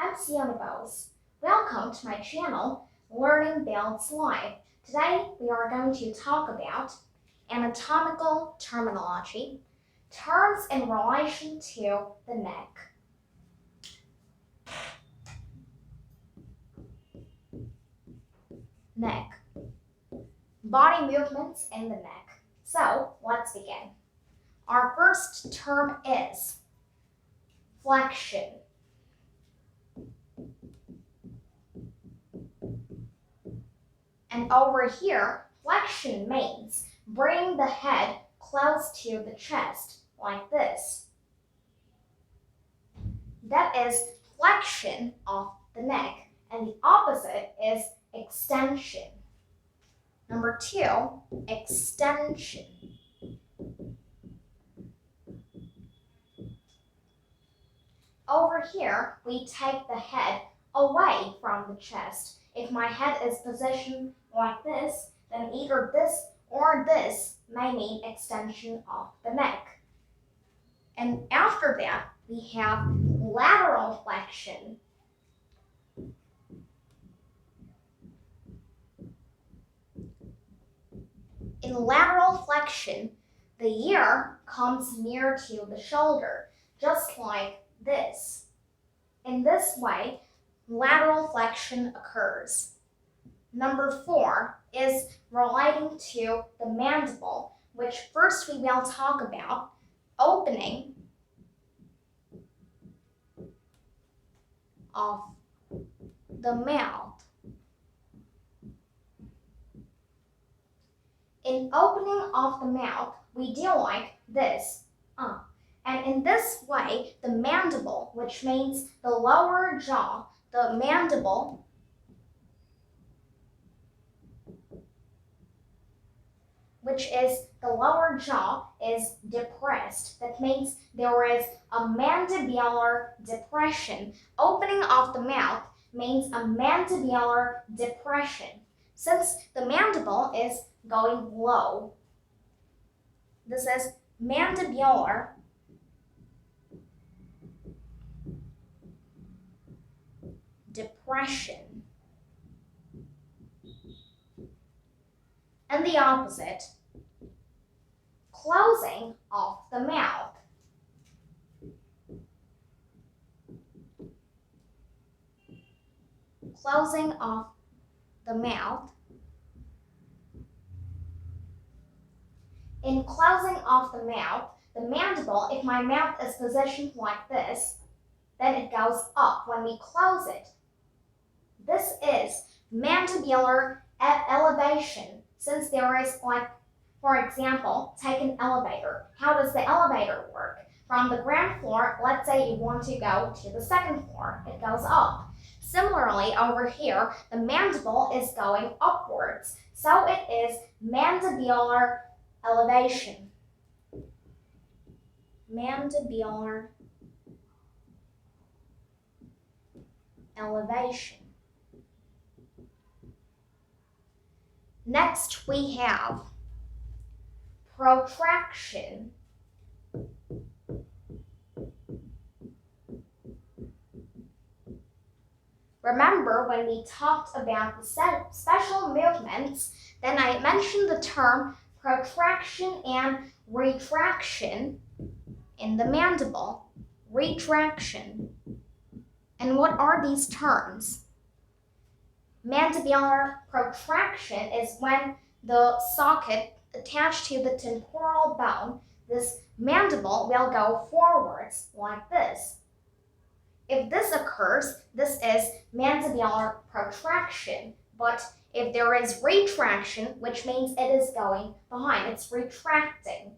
I'm Untitled. Welcome to my channel, Learning Builds Life. Today we are going to talk about anatomical terminology, terms in relation to the neck. Neck. Body movements in the neck. So let's begin. Our first term is flexion. And over here, flexion means bring the head close to the chest, like this. That is flexion of the neck, and the opposite is extension. Number 2, extension. Over here, we take the head away from the chest. If my head is positioned like this, then either this or this may mean extension of the neck. And after that, we have lateral flexion. In lateral flexion, the ear comes near to the shoulder, just like this. In this way, lateral flexion occurs. Number 4 is relating to the mandible, which first we will talk about opening of the mouth. In opening of the mouth, we do like this. And in this way, the mandible, which means the lower jaw, the mandible which is the lower jaw, is depressed. That means there is a mandibular depression. Opening of the mouth means a mandibular depression, since the mandible is going low. This is mandibular depression. And the opposite, closing of the mouth. Closing of the mouth. In closing of the mouth, the mandible, if my mouth is positioned like this, then it goes up when we close it. This is mandibular elevation, since there is, like, for example, take an elevator. How does the elevator work? From the ground floor, let's say you want to go to the second floor, it goes up. Similarly, over here, the mandible is going upwards, so it is mandibular elevation. Mandibular elevation. Next, we have protraction. Remember when we talked about the special movements, then I mentioned the term protraction and retraction in the mandible. Retraction. And what are these terms? Mandibular protraction is when the socket attached to the temporal bone, this mandible will go forwards like this. If this occurs, this is mandibular protraction. But if there is retraction, which means it is going behind, it's retracting.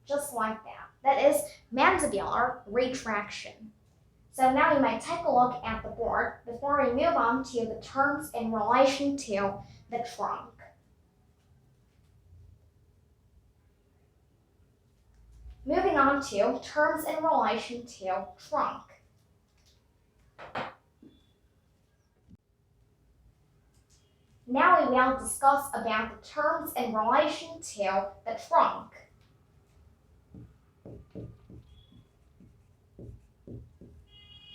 Just like that. That is mandibular retraction. So now you may take a look at the board before we move on to the terms in relation to the trunk. Moving on to terms in relation to trunk. Now we will discuss about the terms in relation to the trunk.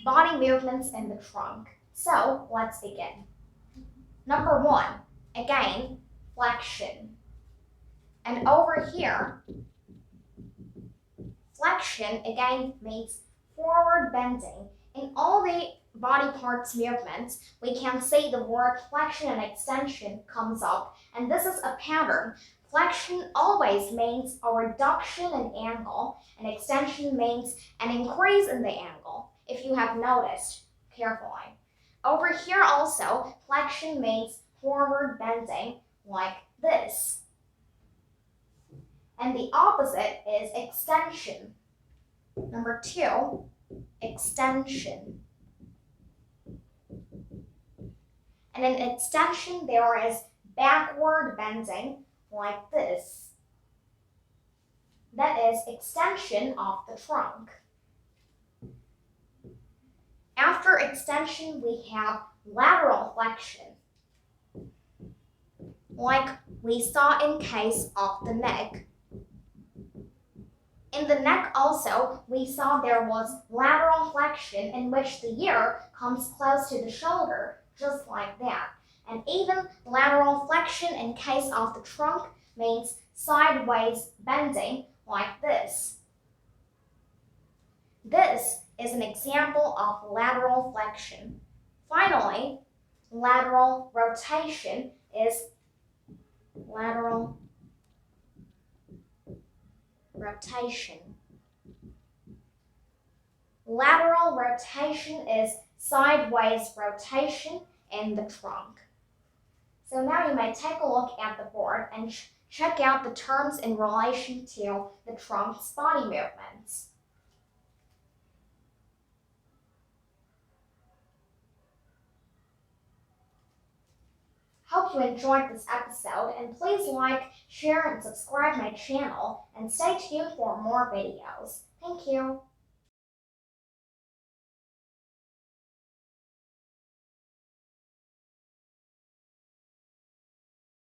body movements in the trunk. So let's begin. Number 1, again, flexion. And over here, flexion again means forward bending. In all the body parts movements, we can see the word flexion and extension comes up, and this is a pattern. Flexion always means a reduction in angle, and extension means an increase in the angle, if you have noticed carefully. Over here also, flexion means forward bending, like this. And the opposite is extension. Number 2, extension. And in extension, there is backward bending, like this. That is extension of the trunk. After extension, we have lateral flexion, like we saw in case of the neck. In the neck also, we saw there was lateral flexion in which the ear comes close to the shoulder, just like that. And even lateral flexion in case of the trunk means sideways bending, like this. This is an example of lateral flexion. Finally, lateral rotation is lateral rotation. Lateral rotation is sideways rotation in the trunk. So now you may take a look at the board and check out the terms in relation to the trunk's body movements. Hope you enjoyed this episode, and please like, share, and subscribe my channel, and stay tuned for more videos. Thank you.